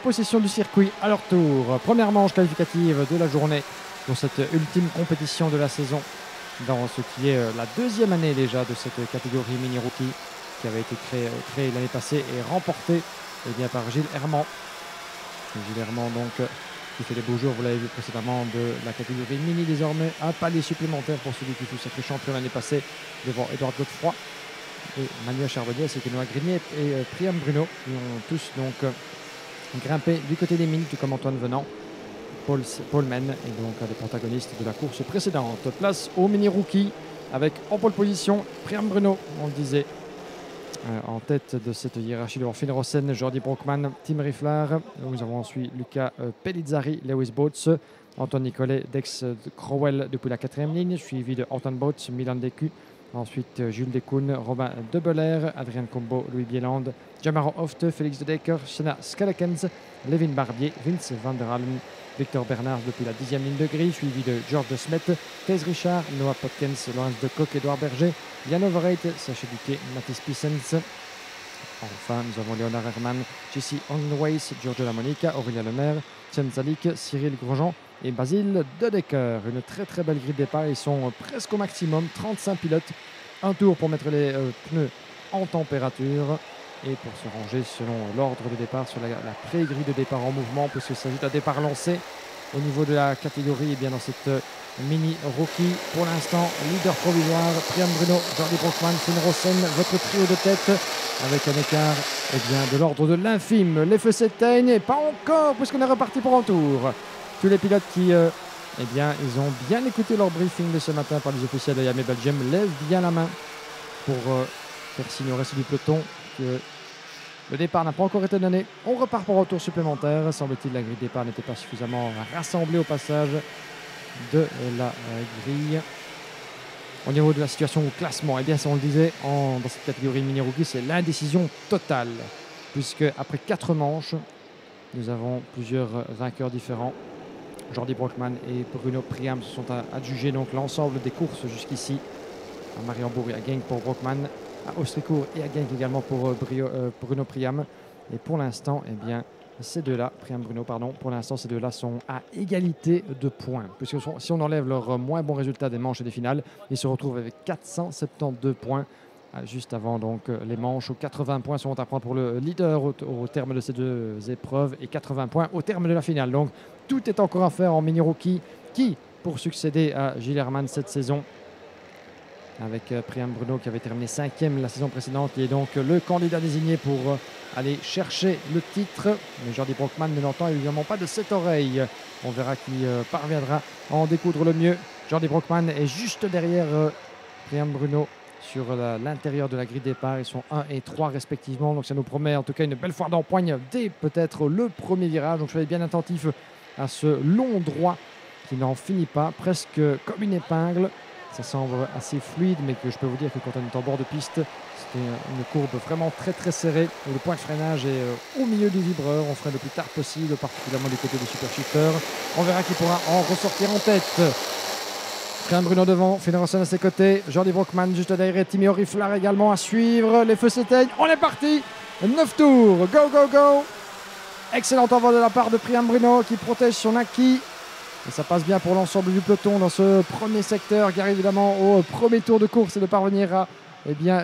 Possession du circuit à leur tour. Première manche qualificative de la journée pour cette ultime compétition de la saison dans ce qui est la deuxième année déjà de cette catégorie mini rookie qui avait été créée l'année passée et remportée par Gilles Herman. Gilles Herman donc qui fait les beaux jours, vous l'avez vu précédemment, de la catégorie mini désormais. Un palier supplémentaire pour celui qui fut sacré champion l'année passée devant Edouard Godefroy et Manuel Charbonnier, c'est que Noah Grenier et Priam Bruno qui ont tous donc grimpé du côté des mines, tout comme Antoine Venant, Paul Men et donc les protagonistes de la course précédente. Place au mini rookie avec en pole position Priam Bruno, on le disait, en tête de cette hiérarchie devant Finn Rossen, Jordi Brockman, Tim Riffler. Nous avons ensuite Luca Pellizzari, Lewis Boats, Antoine Nicolet, Dex Crowell depuis la 4e ligne, suivi de Antoine Boats, Milan Decu. Ensuite, Jules Decoun, Robin Debelair, Adrien Combo, Louis Bieland, Jamaro Hoft, Félix de Decker, Senna Skalekens, Levin Barbier, Vince van der Allen, Victor Bernard depuis la 10e ligne de grille, suivi de George de Smet, Thijs Richard, Noah Potkens, Laurence de Coq, Edouard Berger, Jan Overeit, Sacha Duquet, Mathis Pissens. Enfin, nous avons Léonard Herman, Jesse Ongenweis, Giorgio Lamonica, Aurélien Lemaire, Chen Zalik, Cyril Grosjean et Basile de Decker. Une très très belle grille de départ. Ils sont presque au maximum, 35 pilotes. Un tour pour mettre les pneus en température et pour se ranger selon l'ordre de départ sur la pré-grille de départ en mouvement, puisqu'il s'agit d'un départ lancé au niveau de la catégorie. Et bien dans cette mini rookie, pour l'instant, leader provisoire, Priam Bruno, Jordi Brockman, Finn Rossen, votre trio de tête avec un écart de l'ordre de l'infime. Les feux s'éteignent et pas encore, puisqu'on est reparti pour un tour. Tous les pilotes qui ils ont bien écouté leur briefing de ce matin par les officiels de Yamaha Belgium lèvent bien la main pour faire signe au reste du peloton que le départ n'a pas encore été donné. On repart pour un tour supplémentaire. Semble-t-il la grille de départ n'était pas suffisamment rassemblée au passage de la grille. Au niveau de la situation au classement, on le disait, dans cette catégorie mini rookie, c'est l'indécision totale, puisque après 4 manches, nous avons plusieurs vainqueurs différents. Jordi Brockman et Bruno Priam se sont adjugés donc l'ensemble des courses jusqu'ici. À Mariembourg et à Genk pour Brockman, à Ostricourt et à Genk également pour Bruno Priam. Et pour l'instant, ces deux-là, Priam Bruno, pardon, pour l'instant, ces deux-là sont à égalité de points. Puisque si on enlève leur moins bon résultat des manches et des finales, ils se retrouvent avec 472 points juste avant donc les manches. 80 points seront à prendre pour le leader au terme de ces deux épreuves et 80 points au terme de la finale. Donc tout est encore à faire en mini rookie. Qui pour succéder à Gilles Herman cette saison, avec Priam Bruno qui avait terminé 5e la saison précédente, qui est donc le candidat désigné pour aller chercher le titre. Mais Jordi Brockman ne l'entend évidemment pas de cette oreille. On verra qui parviendra à en découdre le mieux. Jordi Brockman est juste derrière Priam Bruno sur l'intérieur de la grille de départ. Ils sont 1 et 3 respectivement. Donc ça nous promet en tout cas une belle foire d'empoigne dès peut-être le premier virage. Donc soyez bien attentifs à ce long droit qui n'en finit pas, presque comme une épingle. Ça semble assez fluide, mais que je peux vous dire que quand on est en bord de piste, c'est une courbe vraiment très très serrée. Et le point de freinage est au milieu du vibreur. On freine le plus tard possible, particulièrement du côté des super shifters. On verra qui pourra en ressortir en tête. Priam Bruno devant, Finn Rossen à ses côtés, Jordi Brockman juste derrière, Timio Riffler également à suivre. Les feux s'éteignent, on est parti. 9 tours, go go go. Excellent envoi de la part de Priam Bruno qui protège son acquis. Et ça passe bien pour l'ensemble du peloton dans ce premier secteur qui arrive évidemment au premier tour de course et de parvenir à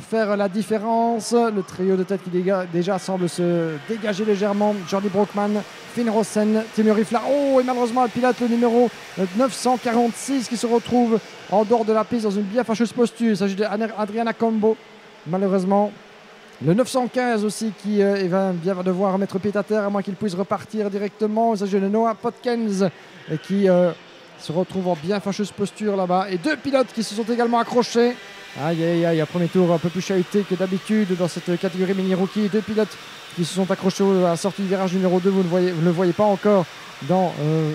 faire la différence. Le trio de tête qui déjà semble se dégager légèrement. Jordi Brockman, Finn Rossen, Timio Riffler. Oh, et malheureusement le pilote, le numéro 946 qui se retrouve en dehors de la piste dans une bien fâcheuse posture. Il s'agit d'Adriana Combo. Malheureusement, le 915 aussi qui va devoir mettre pied à terre à moins qu'il puisse repartir directement. Il s'agit de Noah Potkens qui se retrouve en bien fâcheuse posture là-bas. Et 2 pilotes qui se sont également accrochés. Aïe aïe aïe, un premier tour un peu plus chahuté que d'habitude dans cette catégorie mini rookie. 2 pilotes qui se sont accrochés à la sortie du virage numéro 2. Vous ne le voyez pas encore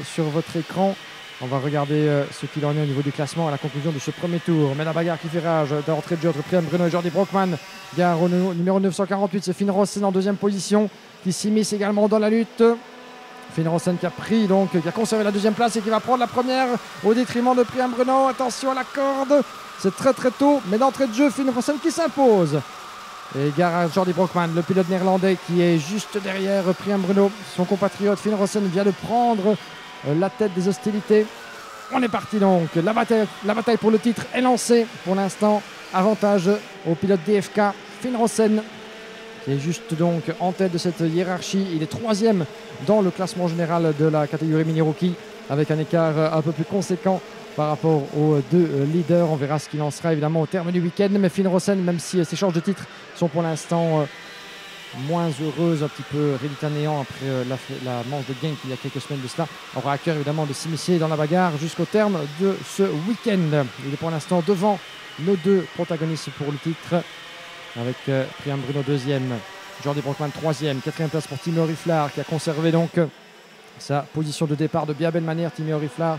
sur votre écran. On va regarder ce qu'il en est au niveau du classement à la conclusion de ce premier tour. Mais la bagarre qui fait rage d'entrée de jeu entre Priam Bruno et Jordi Brockman. Gare au numéro 948, c'est Finn Rossen en 2e position qui s'immisce également dans la lutte. Finn Rossen qui a conservé la 2e place et qui va prendre la première au détriment de Priam Bruno. Attention à la corde, c'est très très tôt, mais d'entrée de jeu, Finn Rossen qui s'impose. Et gare à Jordi Brockmann, le pilote néerlandais qui est juste derrière Priam Bruno. Son compatriote Finn Rossen vient de prendre la tête des hostilités. On est parti donc. La bataille pour le titre est lancée. Pour l'instant, avantage au pilote DFK Finn Rossen, qui est juste donc en tête de cette hiérarchie. Il est 3e dans le classement général de la catégorie Mini Rookie, avec un écart un peu plus conséquent par rapport aux deux leaders. On verra ce qu'il en sera évidemment au terme du week-end. Mais Finn Rossen, même si ses chances de titre sont pour l'instant moins heureuses, un petit peu réduites à néant après la manche de Genk il y a quelques semaines de cela, aura à cœur évidemment de s'immiscer dans la bagarre jusqu'au terme de ce week-end. Il est pour l'instant devant nos deux protagonistes pour le titre, avec Priam Bruno 2e, Jordi Brockmann 3e, 4e place pour Timo Riflar, qui a conservé donc sa position de départ de bien belle manière. Timo Riflar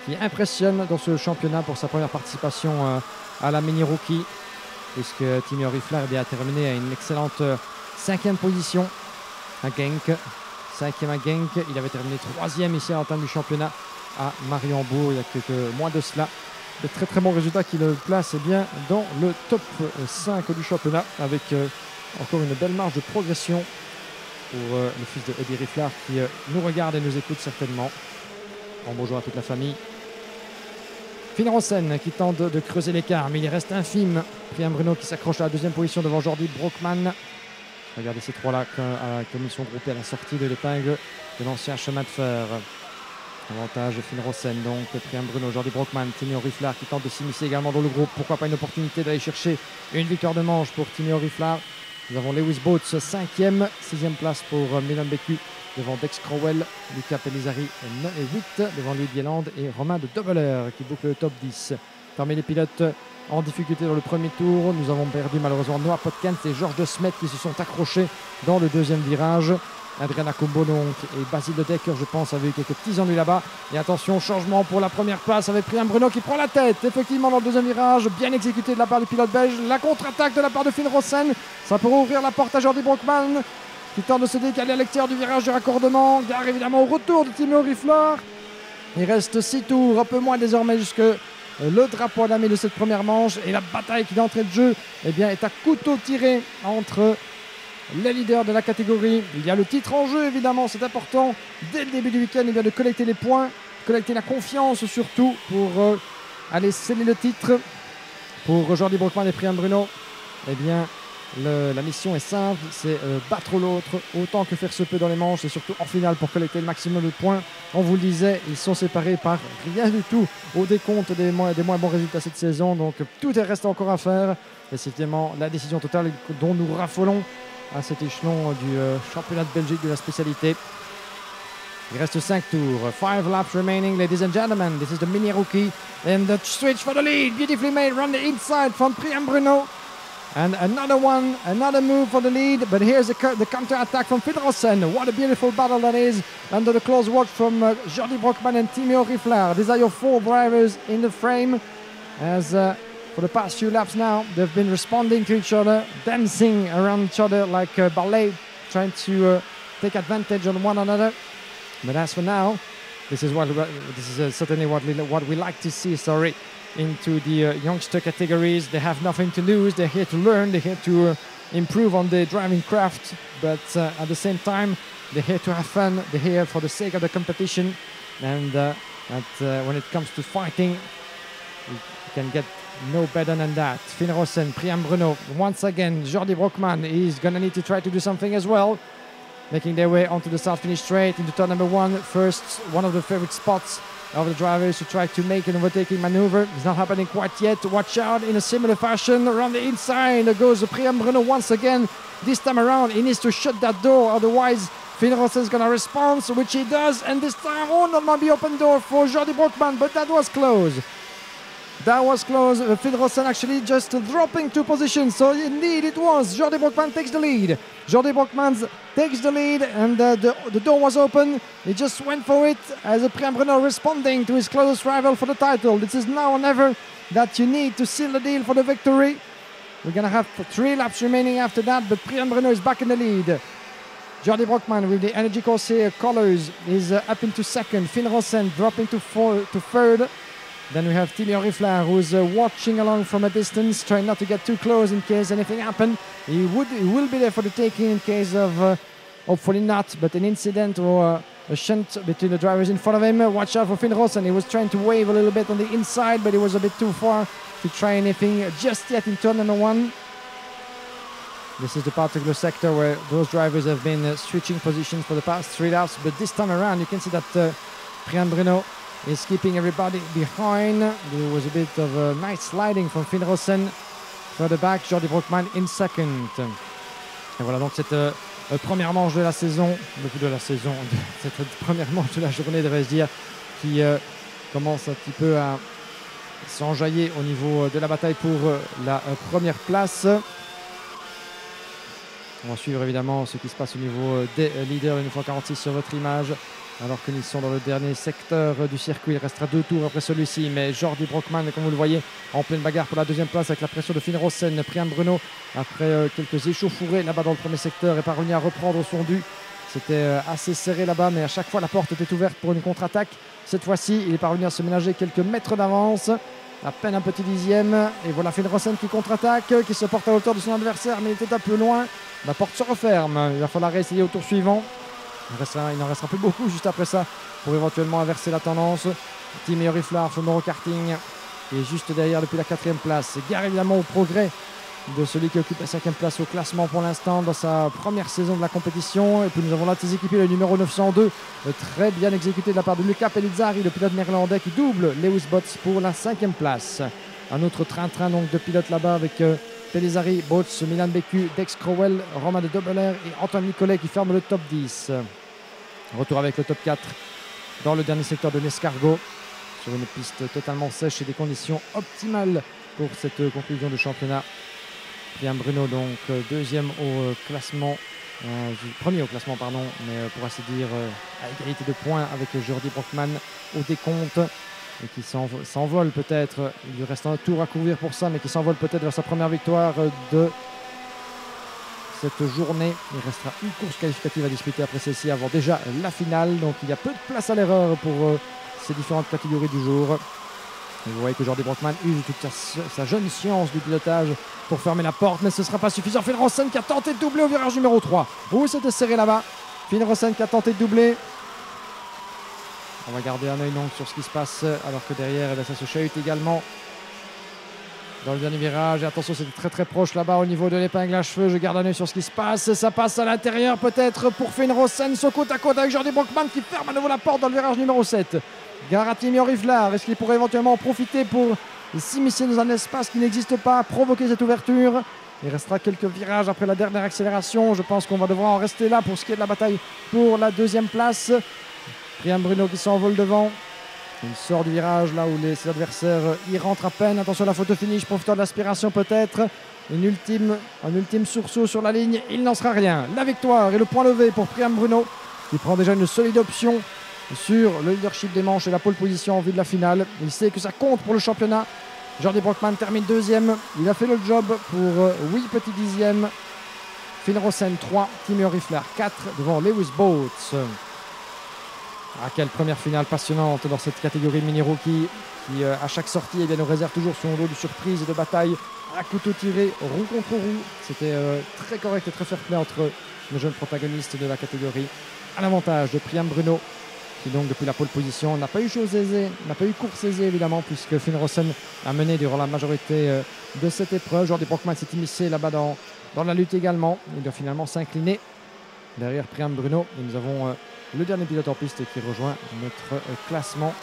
qui impressionne dans ce championnat pour sa première participation à la Mini Rookie, puisque Timo Riflar a terminé à une excellente 5e position à Genk. 5e à Genk, il avait terminé 3e ici à l'entame du championnat à Mariembourg il y a quelques mois de cela. De très très bons résultats qui le placent bien dans le top 5 du championnat, avec encore une belle marge de progression pour le fils de Eddie Riflar qui nous regarde et nous écoute certainement. Bonjour à toute la famille. Finn Rossen qui tente de creuser l'écart, mais il reste infime. Priam Bruno qui s'accroche à la 2e position devant Jordi Brockmann. Regardez ces trois-là comme ils sont groupés à la sortie de l'épingle de l'ancien chemin de fer. Avantage Finn Rossen, donc Priam Bruno, Jordi Brockmann, Timo Riflar qui tente de s'immiscer également dans le groupe. Pourquoi pas une opportunité d'aller chercher une victoire de manche pour Timo Riflar. Nous avons Lewis Boats 5e, 6e place pour Milan Beku devant Dex Crowell, Luca Pellizzari 8 devant Louis Bieland et Romain de Dobbeler qui boucle le top 10. Parmi les pilotes en difficulté dans le premier tour, nous avons perdu malheureusement Noah Potkens et Georges de Smet qui se sont accrochés dans le deuxième virage. Adriana Combo donc et Basile de Decker, je pense, avait eu quelques petits ennuis là-bas. Et attention, changement pour la première place avec Priam Bruno qui prend la tête. Effectivement, dans le deuxième virage, bien exécuté de la part du pilote belge. La contre-attaque de la part de Finn Rossen. Ça pourrait ouvrir la porte à Jordi Brockmann qui tente de se décaler à l'extérieur du virage du raccordement. Gare évidemment au retour de Timo Riflar. Il reste 6 tours, un peu moins désormais jusque le drapeau à la main de cette première manche. Et la bataille qui d'entrée de jeu est à couteau tiré entre les leaders de la catégorie. Il y a le titre en jeu évidemment, c'est important dès le début du week-end de collecter les points, collecter la confiance surtout pour aller sceller le titre. Pour Jordi Brockmann et Priam Bruno, la mission est simple, c'est battre l'autre autant que faire se peut dans les manches et surtout en finale pour collecter le maximum de points. On vous le disait, ils sont séparés par rien du tout au décompte des moins bons résultats cette saison, donc tout reste encore à faire et c'est évidemment la décision totale dont nous raffolons à cet échelon du championnat de Belgique de la spécialité. Il reste 5 tours, 5 laps remaining, ladies and gentlemen. This is the Mini Rookie and the switch for the lead, beautifully made around the inside from Priam Bruno. And another move for the lead, but here's the counter-attack from Finn Rossen. What a beautiful battle that is, under the close watch from Jordi Brockmann and Timo Riflar. These are your 4 drivers in the frame, as for the past few laps now, they've been responding to each other, dancing around each other like ballet, trying to take advantage on one another. But as for now, this is certainly what we like to see. Into the youngster categories. They have nothing to lose. They're here to learn. They're here to improve on their driving craft. But at the same time, they're here to have fun. They're here for the sake of the competition. And when it comes to fighting, you can get no better than that. Finn Rossen, Priam Bruno, once again, Jordi Brockmann is going to need to try to do something as well. Making their way onto the start-finish straight into turn number 1. First, one of the favorite spots of the drivers to try to make an overtaking maneuver. It's not happening quite yet. Watch out, in a similar fashion around the inside. There goes Priam Bruno once again. This time around, he needs to shut that door. Otherwise, Finn Rossen is going to respond, which he does. And this time, that might be open door for Jordi Brockmann, but that was close. That was close. Finn Rossen actually just dropping 2 positions. So indeed it was. Jordi Brockmann takes the lead. Jordi Brockmann takes the lead and the door was open. He just went for it as Priam Bruno responding to his closest rival for the title. This is now or never that you need to seal the deal for the victory. We're going to have 3 laps remaining after that, but Priam Bruno is back in the lead. Jordi Brockmann with the Energy Corsair colors is up into second. Finn Rossen dropping to third. Then we have Timmy Oriflamme, who's watching along from a distance, trying not to get too close in case anything happens. He will be there for the taking in case of, hopefully not, but an incident or a shunt between the drivers in front of him. Watch out for Finn Rosen. He was trying to wave a little bit on the inside, but he was a bit too far to try anything just yet in turn number 1. This is the particular sector where those drivers have been switching positions for the past 3 laps, but this time around you can see that Priyan Bruno is keeping everybody behind. There was a bit of a nice sliding from Finn Rosen. Further back, Jordi Brockmann in second. Et voilà donc cette première manche de la saison, cette première manche de la journée, devrais-je dire, qui commence un petit peu à s'enjailler au niveau de la bataille pour la première place. On va suivre évidemment ce qui se passe au niveau des leaders, une fois 46 sur votre image. Alors qu'ils sont dans le dernier secteur du circuit, il restera 2 tours après celui-ci. Mais Jordi Brockmann, comme vous le voyez, en pleine bagarre pour la deuxième place avec la pression de Finn Rosen. Priyan Bruno, après quelques échauffourées là-bas dans le premier secteur, est parvenu à reprendre son dû. C'était assez serré là-bas, mais à chaque fois la porte était ouverte pour une contre-attaque. Cette fois-ci, il est parvenu à se ménager quelques mètres d'avance. À peine un petit dixième. Et voilà Finn Rosen qui contre-attaque, qui se porte à hauteur de son adversaire, mais il était un peu loin. La porte se referme. Il va falloir réessayer au tour suivant. Il n'en restera plus beaucoup juste après ça pour éventuellement inverser la tendance. Timmy Oriflamme, Fomoro Karting, qui est juste derrière depuis la 4e place. Gare évidemment au progrès de celui qui occupe la 5e place au classement pour l'instant dans sa première saison de la compétition. Et puis nous avons là ses équipiers, le numéro 902, très bien exécuté de la part de Luca Pellizzari, le pilote néerlandais qui double Lewis Botts pour la 5e place. Un autre train-train donc de pilotes là-bas avec Pellizzari, Botts, Milan Becu, Dex Crowell, Romain de Dobelair et Antoine Nicolet qui ferment le top 10. Retour avec le top 4 dans le dernier secteur de l'Escargot sur une piste totalement sèche et des conditions optimales pour cette conclusion de championnat. Priyan Bruno donc deuxième au classement, premier au classement pardon, mais pour ainsi dire à égalité de points avec Jordi Brockmann au décompte. Et qui s'envole peut-être, il lui reste un tour à courir pour ça, mais qui s'envole peut-être vers sa première victoire de cette journée. Il restera une course qualificative à disputer après celle-ci avant déjà la finale, donc il y a peu de place à l'erreur pour ces différentes catégories du jour. Et vous voyez que Jordi Brockmann use toute sa jeune science du pilotage pour fermer la porte, mais ce ne sera pas suffisant. Finn Rosen qui a tenté de doubler au virage numéro 3. C'était serré là-bas. Finn Rosen qui a tenté de doubler. On va garder un œil donc sur ce qui se passe alors que derrière ça se chahute également dans le dernier virage. Et attention, c'était très très proche là-bas au niveau de l'épingle à cheveux. Je garde un œil sur ce qui se passe. Ça passe à l'intérieur peut-être pour Finn Rosen. Son côte à côte avec Jordi Brockmann qui ferme à nouveau la porte dans le virage numéro 7. Gare à Timmy Oriflamme. Est-ce qu'il pourrait éventuellement en profiter pour s'immiscer dans un espace qui n'existe pas, provoquer cette ouverture? Il restera quelques virages après la dernière accélération. Je pense qu'on va devoir en rester là pour ce qui est de la bataille pour la deuxième place. Priyan Bruno qui s'envole devant. Il sort du virage là où ses adversaires y rentrent à peine. Attention à la photo finish, profitant de l'aspiration peut-être. Un ultime sursaut sur la ligne. Il n'en sera rien. La victoire et le point levé pour Priyan Bruno qui prend déjà une solide option sur le leadership des manches et la pole position en vue de la finale. Il sait que ça compte pour le championnat. Jordi Brockmann termine deuxième. Il a fait le job pour 8 petits dixièmes. Finn Rosen 3, Timmy Oriflamme 4 devant Lewis Botts. Ah, quelle première finale passionnante dans cette catégorie mini-rookie qui, à chaque sortie, nous réserve toujours son lot de surprises et de batailles à couteau tiré, roue contre roue. C'était très correct et très fair-play entre les jeunes protagonistes de la catégorie. À l'avantage de Priyan Bruno, qui donc depuis la pole position n'a pas eu chose aisée, n'a pas eu course aisée évidemment, puisque Finn Rosen a mené durant la majorité de cette épreuve. Jordi Brockmann s'est immiscé là-bas dans la lutte également. Il doit finalement s'incliner derrière Priyan Bruno. Et nous avons le dernier pilote en piste qui rejoint notre classement.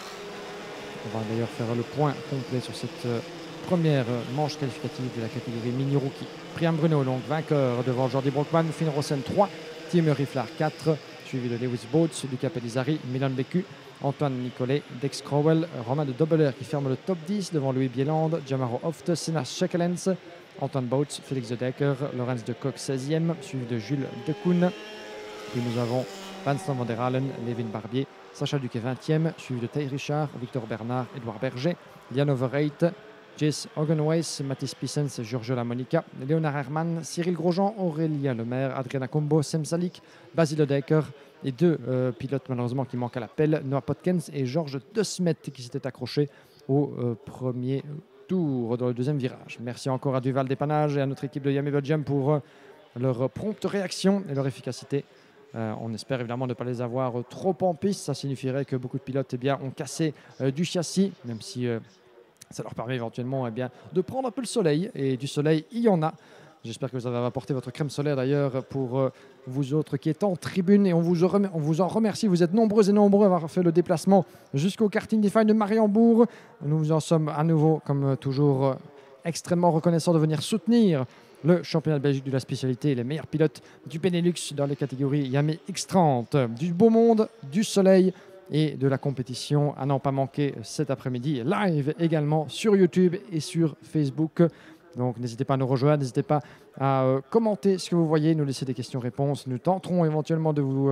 On va d'ailleurs faire le point complet sur cette première manche qualificative de la catégorie mini-rookie. Priyan Bruno, donc vainqueur devant Jordi Brockmann, Finn Rosen 3, Timmy Oriflamme 4, suivi de Lewis Botts, Luca Pellizzari, Milan Becu, Antoine Nicolet, Dex Crowell, Romain de Dobelair qui ferme le top 10 devant Louis Bieland, Jamaro Hoft, Sinas Schekelens, Antoine Botts, Félix de Decker, Lorenz de Kock 16e, suivi de Jules Dekoun. Puis nous avons Vincent van der Halen, Levin Barbier, Sacha Duquet 20e, suivi de Thij Richard, Victor Bernard, Edouard Berger, Jan Overreit, Jace Hogenweis, Mathis Pissens, Giorgio Lamonica, Léonard Hermann, Cyril Grosjean, Aurélien Lemaire, Adriana Combo, Semsalik, Basile Decker et deux pilotes malheureusement qui manquent à l'appel, Noah Potkens et Georges De Smet qui s'étaient accrochés au premier tour dans le deuxième virage. Merci encore à Duval Dépannage et à notre équipe de Yamé Belgium pour leur prompte réaction et leur efficacité. On espère évidemment ne pas les avoir trop en piste. Ça signifierait que beaucoup de pilotes ont cassé du châssis, même si ça leur permet éventuellement de prendre un peu le soleil. Et du soleil, il y en a. J'espère que vous avez apporté votre crème solaire d'ailleurs pour vous autres qui êtes en tribune. Et on vous en remercie. Vous êtes nombreux et nombreux à avoir fait le déplacement jusqu'au karting Defy de Mariembourg. Nous vous en sommes à nouveau, comme toujours, extrêmement reconnaissants de venir soutenir le championnat de Belgique de la spécialité et les meilleurs pilotes du Benelux dans les catégories Yamé X30. Du beau monde, du soleil et de la compétition à n'en pas manquer cet après-midi. Live également sur YouTube et sur Facebook. Donc n'hésitez pas à nous rejoindre, n'hésitez pas à commenter ce que vous voyez, nous laisser des questions-réponses. Nous tenterons éventuellement de vous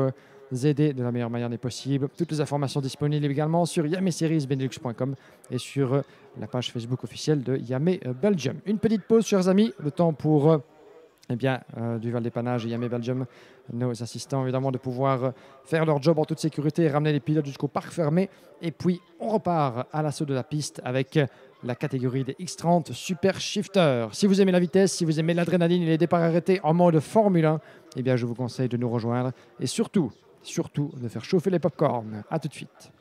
aider de la meilleure manière possible. Toutes les informations disponibles également sur yameseriesbenelux.com et sur la page Facebook officielle de Yamé Belgium. Une petite pause, chers amis, le temps pour Duval Dépannage et Yamé Belgium, nos assistants évidemment, de pouvoir faire leur job en toute sécurité et ramener les pilotes jusqu'au parc fermé. Et puis on repart à l'assaut de la piste avec la catégorie des X30 Super Shifter. Si vous aimez la vitesse, si vous aimez l'adrénaline et les départs arrêtés en mode Formule 1, je vous conseille de nous rejoindre et surtout de faire chauffer les pop-corns. A tout de suite.